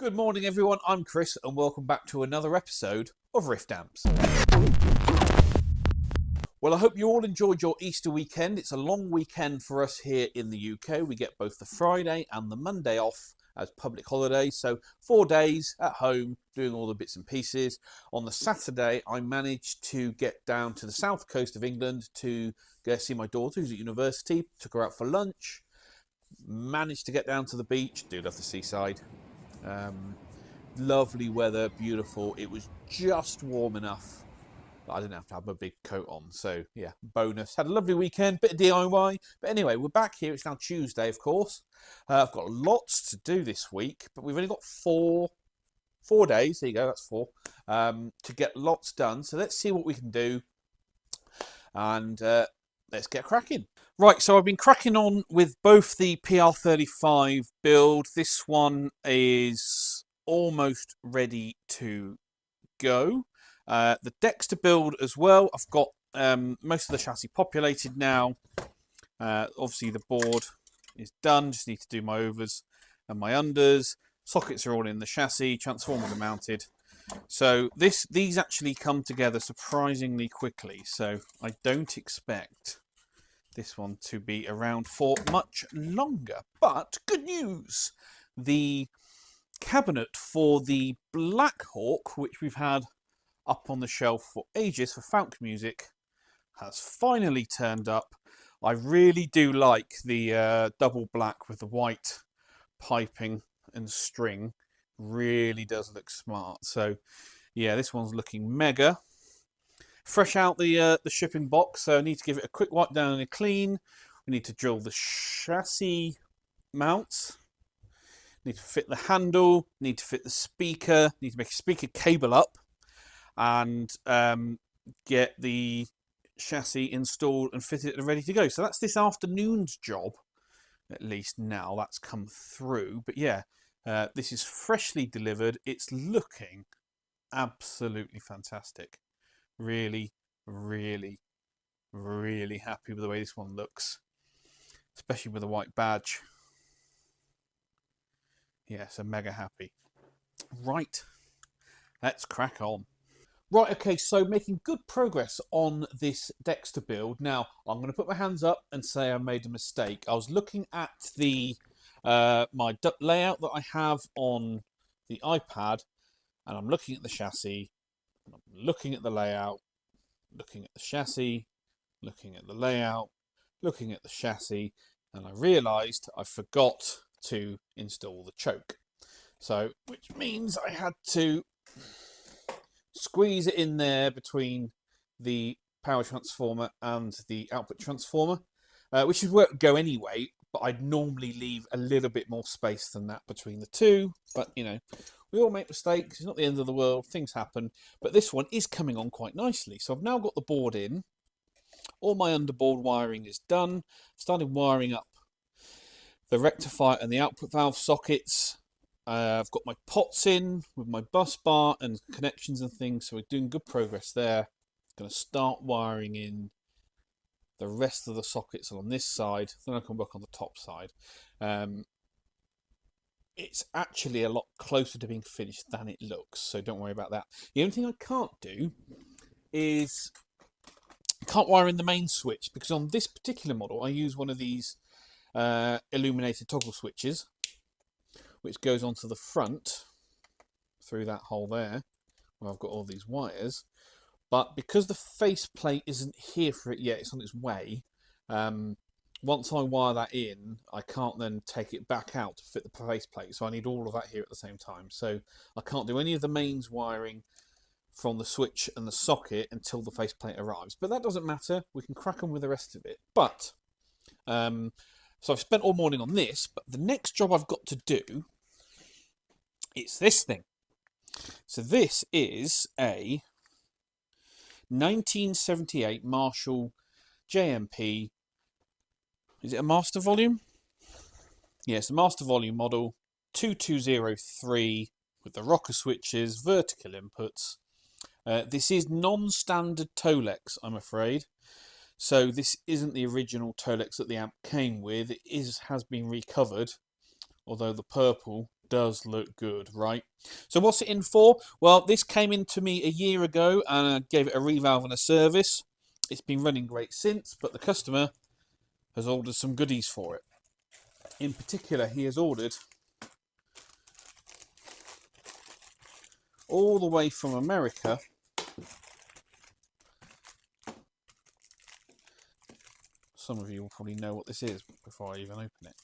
Good morning everyone, I'm Chris and welcome back to another episode of Rift Amps. Well, I hope you all enjoyed your Easter weekend. It's a long weekend for us here in the UK. We get both the Friday and the Monday off as public holidays, so 4 days at home doing all the bits and pieces. On the Saturday, I managed to get down to the south coast of England to go see my daughter who's at university, took her out for lunch, managed to get down to the beach, do love the seaside. Lovely weather, beautiful. It was just warm enough that I didn't have to have a big coat on. So yeah, bonus. Had a lovely weekend, bit of DIY. But anyway, we're back here. It's now Tuesday, of course. I've got lots to do this week, but we've only got four days. There you go, that's four. To get lots done. So let's see what we can do. And let's get cracking. Right, so I've been cracking on with both the PR35 build. This one is almost ready to go. The Dexter build as well. I've got most of the chassis populated now. Obviously the board is done. Just need to do my overs and my unders. Sockets are all in the chassis. Transformers are mounted. So these actually come together surprisingly quickly. So I don't expect this one to be around for much longer. But good news! The cabinet for the Blackhawk, which we've had up on the shelf for ages for Falk music, has finally turned up. I really do like the double black with the white piping and string. Really does look smart. So yeah, this one's looking mega. Fresh out the shipping box, so I need to give it a quick wipe down and a clean. We need to drill the chassis mounts. Need to fit the handle. Need to fit the speaker. Need to make a speaker cable up, and get the chassis installed and fitted and ready to go. So that's this afternoon's job, at least now that's come through. But yeah, this is freshly delivered. It's looking absolutely fantastic. Really, really, really happy with the way this one looks, especially with the white badge. Yeah, so mega happy. Right, let's crack on. Right, okay, so making good progress on this Dexter build. Now, I'm going to put my hands up and say I made a mistake. I was looking at the my layout that I have on the iPad, and I'm looking at the chassis, and I'm looking at the layout, looking at the chassis, looking at the layout, looking at the chassis, and I realised I forgot to install the choke. So, which means I had to squeeze it in there between the power transformer and the output transformer, which is where it would go anyway, but I'd normally leave a little bit more space than that between the two. But, you know, we all make mistakes. It's not the end of the world. Things happen. But this one is coming on quite nicely. So I've now got the board in. All my underboard wiring is done. Started wiring up the rectifier and the output valve sockets. I've got my pots in with my bus bar and connections and things, so we're doing good progress there. Going to start wiring in the rest of the sockets on this side, then I can work on the top side. It's actually a lot closer to being finished than it looks, so don't worry about that. The only thing I can't do is can't wire in the main switch, because on this particular model I use one of these illuminated toggle switches, which goes onto the front through that hole there, where I've got all these wires. But because the faceplate isn't here for it yet, it's on its way. Once I wire that in, I can't then take it back out to fit the faceplate. So I need all of that here at the same time. So I can't do any of the mains wiring from the switch and the socket until the faceplate arrives. But that doesn't matter. We can crack on with the rest of it. But so I've spent all morning on this, but the next job I've got to do, it's this thing. So this is a 1978 Marshall JMP. Is it a master volume? Yes, the master volume model 2203 with the rocker switches, vertical inputs. This is non-standard Tolex, I'm afraid. So this isn't the original Tolex that the amp came with. It has been recovered, although the purple does look good, right? So what's it in for? Well, this came into me a year ago and I gave it a revalve and a service. It's been running great since, but the customer has ordered some goodies for it. In particular, he has ordered all the way from America some of you will probably know what this is before I even open it.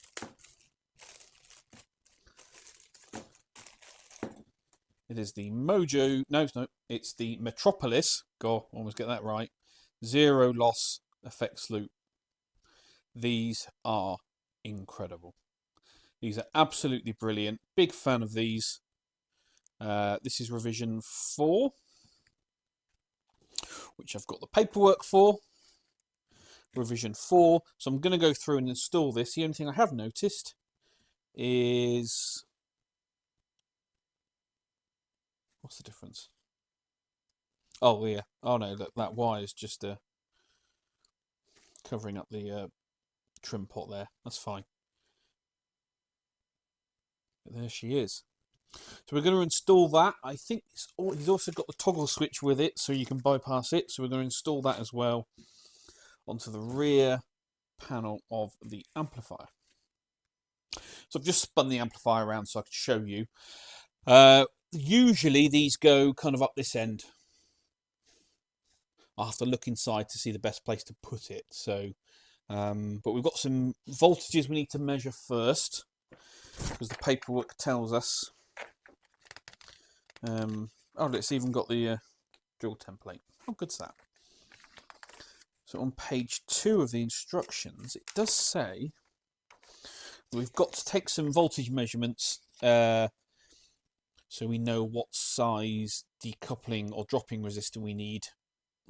It is the Mojo, no, it's the Metropolis, go, almost get that right, zero loss effects loop. These are incredible. These are absolutely brilliant. Big fan of these. This is revision 4, which I've got the paperwork for. Revision 4. So I'm going to go through and install this. The only thing I have noticed is... what's the difference? Oh, yeah. Oh, no, that wire is just covering up the trim pot there. That's fine. But there she is. So we're going to install that. I think he's also got the toggle switch with it, so you can bypass it. So we're going to install that as well onto the rear panel of the amplifier. So I've just spun the amplifier around so I can show you. Usually these go kind of up this end. I'll have to look inside to see the best place to put it. So, but we've got some voltages we need to measure first, because the paperwork tells us. Oh, it's even got the drill template. How good's that? So on page 2 of the instructions, it does say we've got to take some voltage measurements so we know what size decoupling or dropping resistor we need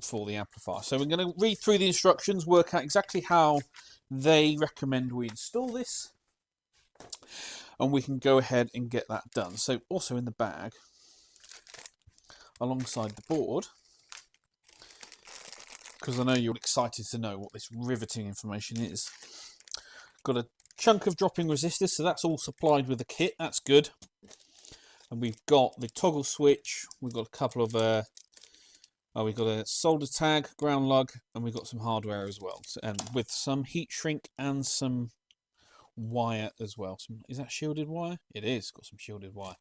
for the amplifier. So we're going to read through the instructions, work out exactly how they recommend we install this, and we can go ahead and get that done. So also in the bag, alongside the board, because I know you're excited to know what this riveting information is. Got a chunk of dropping resistors, so that's all supplied with the kit. That's good. And we've got the toggle switch. We've got a couple of we've got a solder tag, ground lug, and we've got some hardware as well, and with some heat shrink and some wire as well. Is that shielded wire? It is. Got some shielded wire.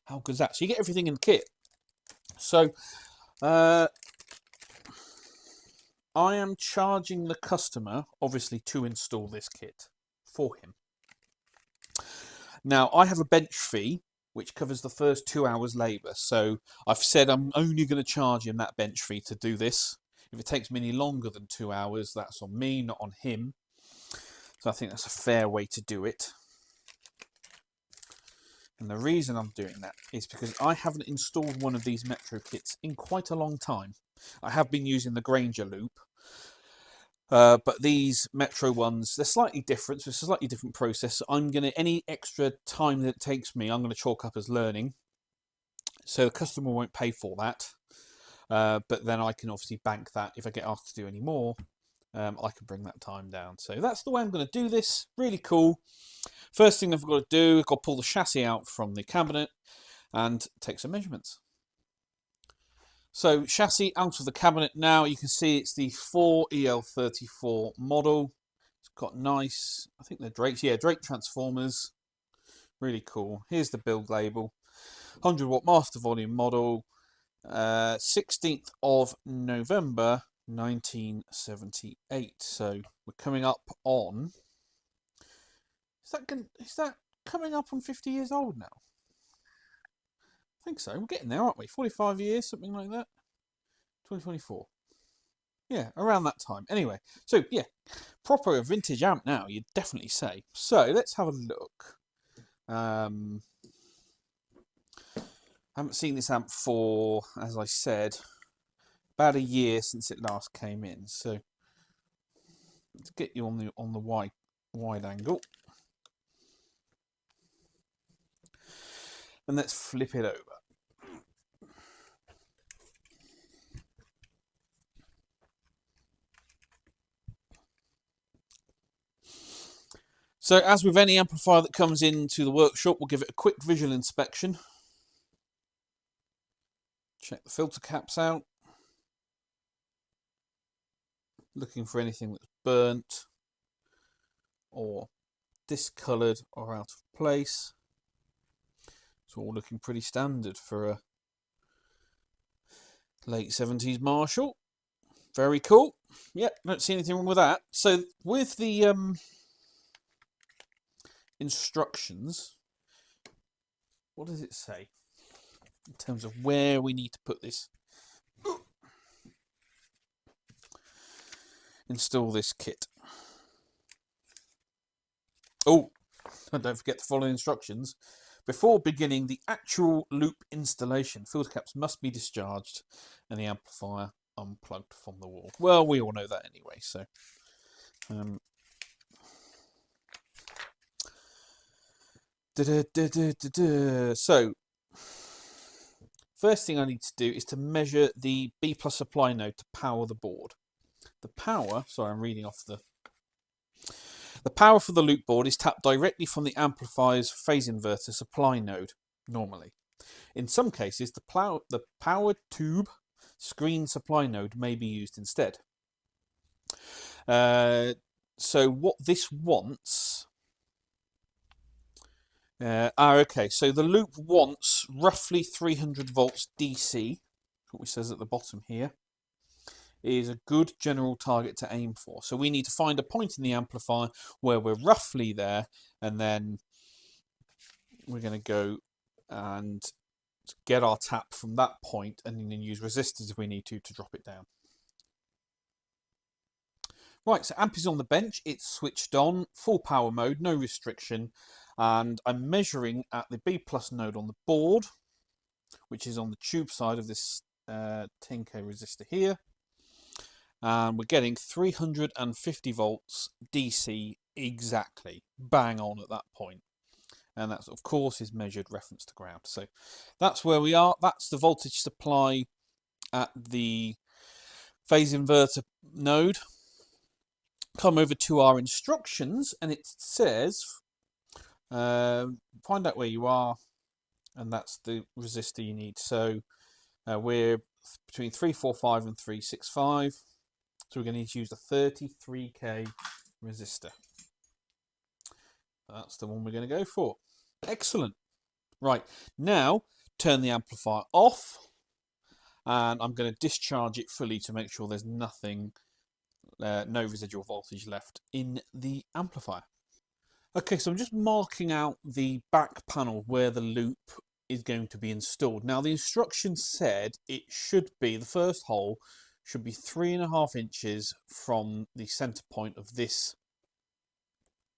How good is that? So you get everything in the kit. So I am charging the customer, obviously, to install this kit for him. Now, I have a bench fee, which covers the first 2 hours labour. So I've said I'm only going to charge him that bench fee to do this. If it takes me any longer than 2 hours, that's on me, not on him. So I think that's a fair way to do it. And the reason I'm doing that is because I haven't installed one of these Metro kits in quite a long time. I have been using the Granger loop, but these Metro ones, they're slightly different. So it's a slightly different process. I'm going to, any extra time that it takes me, I'm going to chalk up as learning. So the customer won't pay for that. But then I can obviously bank that. If I get asked to do any more, I can bring that time down. So that's the way I'm going to do this. Really cool. First thing I've got to do, I've got to pull the chassis out from the cabinet and take some measurements. So chassis out of the cabinet now. You can see it's the 4EL34 model. It's got nice, I think they're Drakes. Yeah, Drake transformers. Really cool. Here's the build label. 100 watt master volume model. 16th of November 1978. So we're coming up on... Is that coming up on 50 years old now? I think so. We're getting there, aren't we? 45 years, something like that. 2024. Yeah, around that time. Anyway, so yeah, proper vintage amp now, you'd definitely say. So let's have a look. I haven't seen this amp for, as I said, about a year since it last came in. So let's get you on the wide angle. And let's flip it over. So as with any amplifier that comes into the workshop, we'll give it a quick visual inspection. Check the filter caps out. Looking for anything that's burnt or discoloured or out of place. It's all looking pretty standard for a late 70s Marshall. Very cool. Yep, don't see anything wrong with that. So with the instructions, what does it say in terms of where we need to put this? Install this kit. Oh, and don't forget the following instructions. Before beginning the actual loop installation, filter caps must be discharged and the amplifier unplugged from the wall. Well, we all know that anyway, so so first thing I need to do is to measure the B+ supply node to power the board. The power, sorry, I'm reading off the power for the loop board is tapped directly from the amplifier's phase inverter supply node, normally. In some cases, the power tube screen supply node may be used instead. So what this wants... okay, so the loop wants roughly 300 volts DC, which says at the bottom here, is a good general target to aim for. So we need to find a point in the amplifier where we're roughly there, and then we're going to go and get our tap from that point and then use resistors if we need to drop it down. Right, so amp is on the bench, it's switched on, full power mode, no restriction, and I'm measuring at the B+ node on the board, which is on the tube side of this 10k resistor here. And we're getting 350 volts DC exactly, bang on at that point. And that, of course, is measured reference to ground. So that's where we are. That's the voltage supply at the phase inverter node. Come over to our instructions, and it says, find out where you are, and that's the resistor you need. So we're between 345 and 365. So we're going to need to use the 33k resistor. That's the one we're going to go for. Excellent. Right, now turn the amplifier off, and I'm going to discharge it fully to make sure there's nothing, no residual voltage left in the amplifier. Okay, so I'm just marking out the back panel where the loop is going to be installed. Now the instructions said it should be, the first hole should be 3.5 inches from the center point of this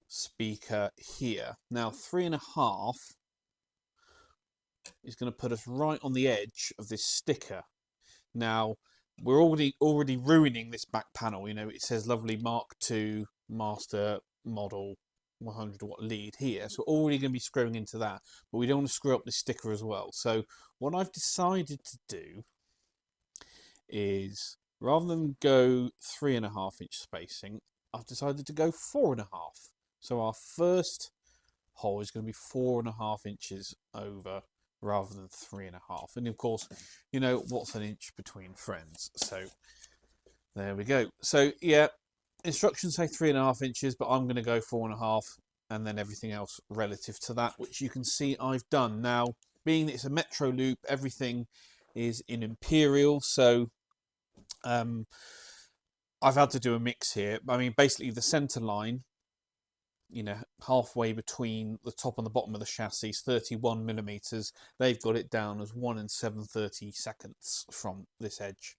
speaker here. Now 3.5 is going to put us right on the edge of this sticker. Now we're already ruining this back panel. You know, it says lovely Mark II master model 100 watt lead here, so we're already going to be screwing into that, but we don't want to screw up this sticker as well. So what I've decided to do is, rather than go 3.5 inch spacing, I've decided to go 4.5. So our first hole is going to be 4.5 inches over rather than 3.5. And of course, you know, what's an inch between friends? So there we go. So yeah, instructions say 3.5 inches, but I'm going to go 4.5, and then everything else relative to that, which you can see I've done. Now, being that it's a metro loop, everything is in imperial, so I've had to do a mix here. I mean, basically the center line, you know, halfway between the top and the bottom of the chassis is 31 millimeters. They've got it down as 1 and 7/32 from this edge.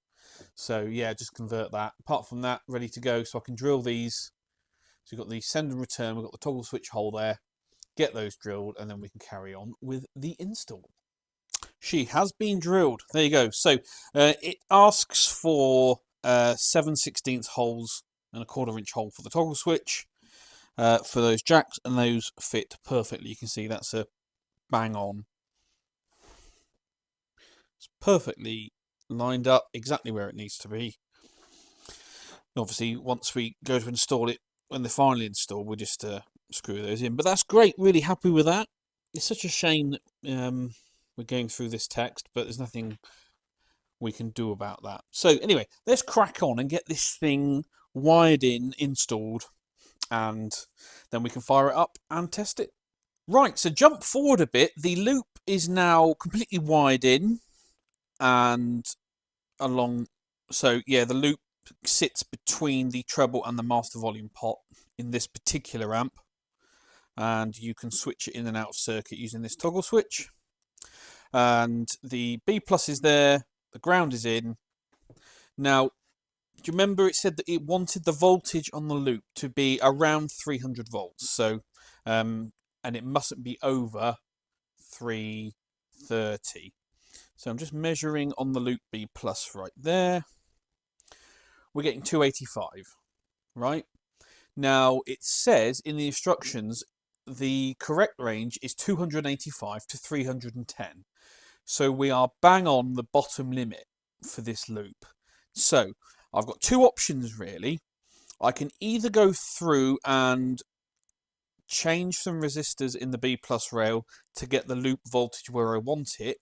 So yeah, just convert that. Apart from that, ready to go. So I can drill these. So we've got the send and return. We've got the toggle switch hole there. Get those drilled, and then we can carry on with the install. She has been drilled. There you go. So it asks for 7/16 holes and a 1/4 inch hole for the toggle switch for those jacks, and those fit perfectly. You can see that's a bang on. It's perfectly lined up exactly where it needs to be. Obviously, once we go to install it, when they finally install, we'll just screw those in. But that's great, really happy with that. It's such a shame that we're going through this text, but there's nothing we can do about that. So anyway, let's crack on and get this thing wired in, installed, and then we can fire it up and test it. Right, so jump forward a bit. The loop is now completely wired in and along. So yeah, the loop sits between the treble and the master volume pot in this particular amp, and you can switch it in and out of circuit using this toggle switch. And the B plus is there, the ground is in. Now, do you remember it said that it wanted the voltage on the loop to be around 300 volts? So, and it mustn't be over 330. So I'm just measuring on the loop B plus right there. We're getting 285, right? Now, it says in the instructions, the correct range is 285 to 310. So we are bang on the bottom limit for this loop. So I've got two options really. I can either go through and change some resistors in the B plus rail to get the loop voltage where I want it,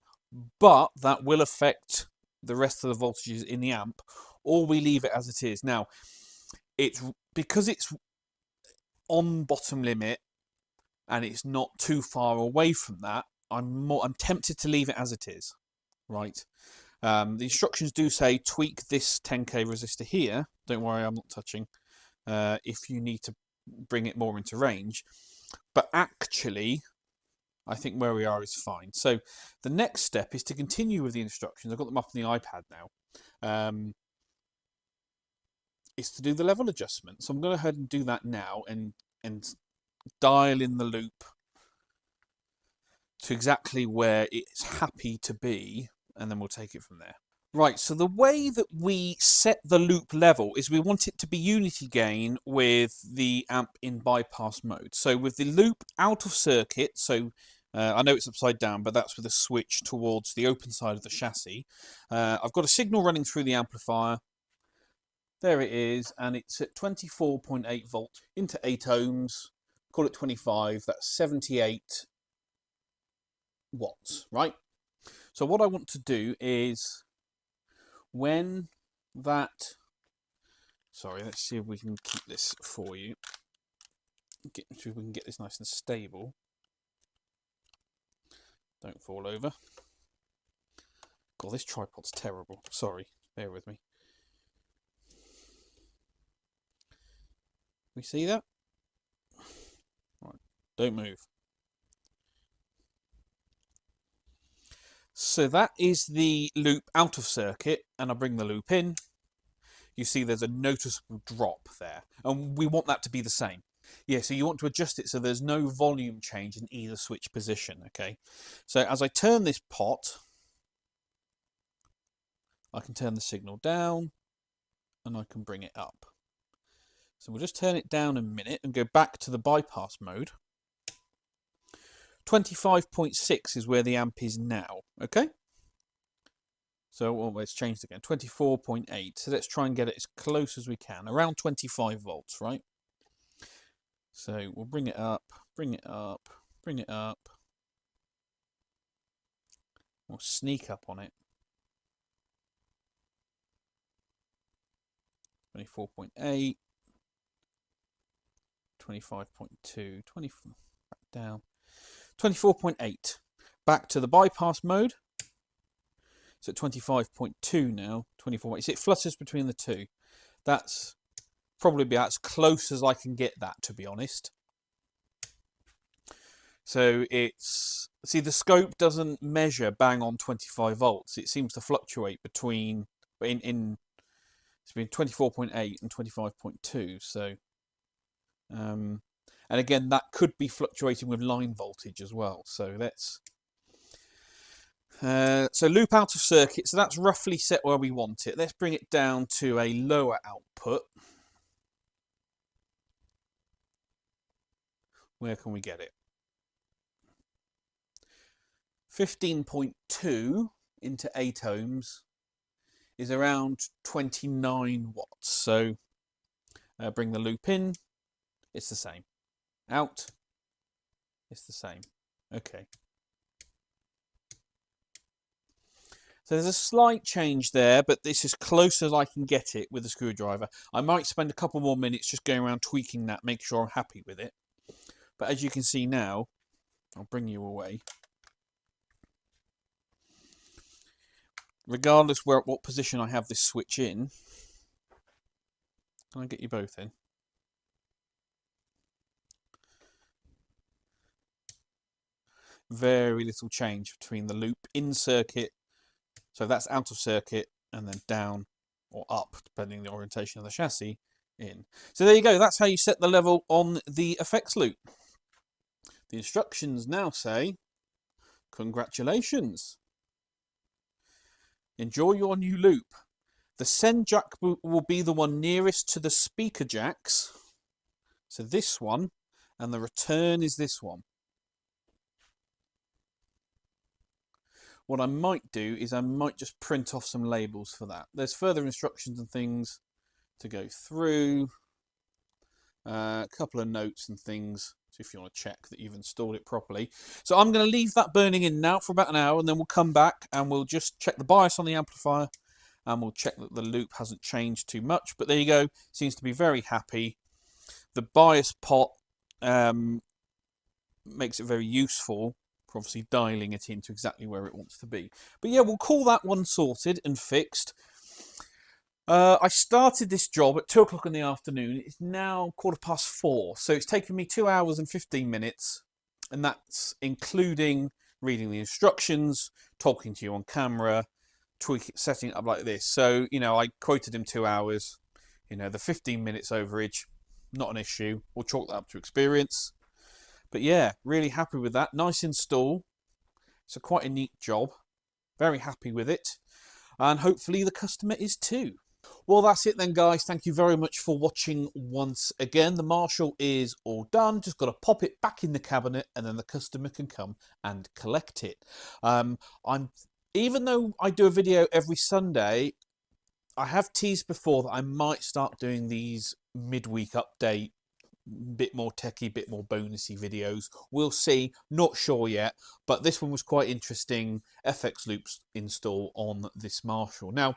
but that will affect the rest of the voltages in the amp, or we leave it as it is. Now, it's because it's on bottom limit and it's not too far away from that, I'm tempted to leave it as it is, right? The instructions do say tweak this 10k resistor here. Don't worry, I'm not touching. If you need to bring it more into range, but actually, I think where we are is fine. So the next step is to continue with the instructions. I've got them up on the iPad now. Is to do the level adjustment. So I'm going to go ahead and do that now and dial in the loop to exactly where it's happy to be, and then we'll take it from there. Right, so the way that we set the loop level is we want it to be unity gain with the amp in bypass mode. So with the loop out of circuit, so I know it's upside down, but that's with a switch towards the open side of the chassis. I've got a signal running through the amplifier. There it is, and it's at 24.8 volts into 8 ohms. Call it 25, that's 78 watts, right? So what I want to do is, when that, sorry, let's see if we can keep this for you. See if we can get this nice and stable. Don't fall over. God, this tripod's terrible. Sorry, bear with me. We see that? Right, don't move. So that is the loop out of circuit, and I bring the loop in. You see there's a noticeable drop there, and we want that to be the same. Yeah, so you want to adjust it so there's no volume change in either switch position, okay? So as I turn this pot, I can turn the signal down, and I can bring it up. So we'll just turn it down a minute and go back to the bypass mode. 25.6 is where the amp is now, okay? So well, it's changed again, 24.8. So let's try and get it as close as we can, around 25 volts, right? So we'll bring it up, bring it up, bring it up. We'll sneak up on it. 24.8, 25.2, 20, back down. 24.8. Back to the bypass mode. It's at 25.2 now. 24. It flutters between the two. That's probably about as close as I can get that, to be honest. So it's, see, the scope doesn't measure bang on 25 volts. It seems to fluctuate between it's been 24.8 and 25.2. So and again, that could be fluctuating with line voltage as well. So let's so loop out of circuit. So that's roughly set where we want it. Let's bring it down to a lower output. Where can we get it? 15.2 into 8 ohms is around 29 watts. So bring the loop in. It's the same. out, it's the same. Okay. So there's a slight change there, but this is as close as I can get it with a screwdriver. I might spend a couple more minutes just going around tweaking that, make sure I'm happy with it. But as you can see now, I'll bring you away. Regardless what position I have this switch in, can I get you both in? Very little change between the loop in circuit. So that's out of circuit and then down or up, depending on the orientation of the chassis, in. So there you go. That's how you set the level on the effects loop. The instructions now say, congratulations. Enjoy your new loop. The send jack will be the one nearest to the speaker jacks. So this one, and the return is this one. What I might do is I might just print off some labels for that. There's further instructions and things to go through. A couple of notes and things, so if you want to check that you've installed it properly. So I'm going to leave that burning in now for about an hour, and then we'll come back and we'll just check the bias on the amplifier, and we'll check that the loop hasn't changed too much. But there you go, seems to be very happy. The bias pot makes it very useful, obviously dialing it into exactly where it wants to be. But yeah, we'll call that one sorted and fixed. I started this job at 2 o'clock in the afternoon. It's now 4:15, so it's taken me 2 hours and 15 minutes, and that's including reading the instructions, talking to you on camera, setting it up like this. So, you know, I quoted him 2 hours. You know, the 15 minutes overage, not an issue. We'll chalk that up to experience. But yeah, really happy with that. Nice install. It's quite a neat job. Very happy with it. And hopefully the customer is too. Well, that's it then, guys. Thank you very much for watching once again. The Marshall is all done. Just got to pop it back in the cabinet and then the customer can come and collect it. Even though I do a video every Sunday, I have teased before that I might start doing these midweek update, bit more techie, bit more bonusy videos. We'll see, not sure yet, but this one was quite interesting. FX loops install on this Marshall. Now,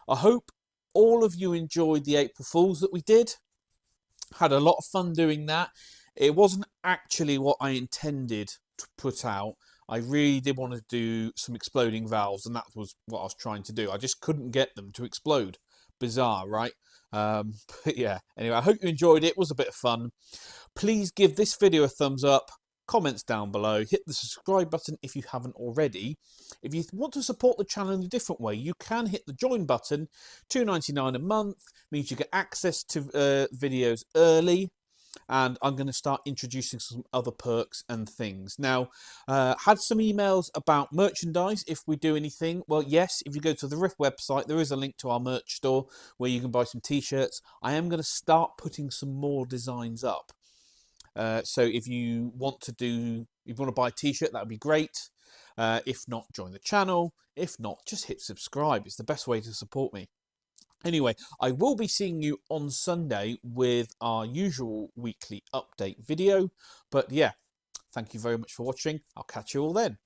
I hope all of you enjoyed the April Fools that we did. Had a lot of fun doing that. It wasn't actually what I intended to put out. I really did want to do some exploding valves, and that was what I was trying to do. I just couldn't get them to explode. Bizarre, right? But yeah, anyway, I hope you enjoyed it. It was a bit of fun. Please give this video a thumbs up, comments down below, hit the subscribe button if you haven't already. If you want to support the channel in a different way, you can hit the join button. $2.99 a month means you get access to videos early, and I'm going to start introducing some other perks and things. Now, had some emails about merchandise if we do anything. Well, yes, if you go to the Riff website, there is a link to our merch store where you can buy some t-shirts. I am going to start putting some more designs up. So if you want to buy a t-shirt, that would be great. If not, join the channel. If not, just hit subscribe. It's the best way to support me. Anyway, I will be seeing you on Sunday with our usual weekly update video. But yeah, thank you very much for watching. I'll catch you all then.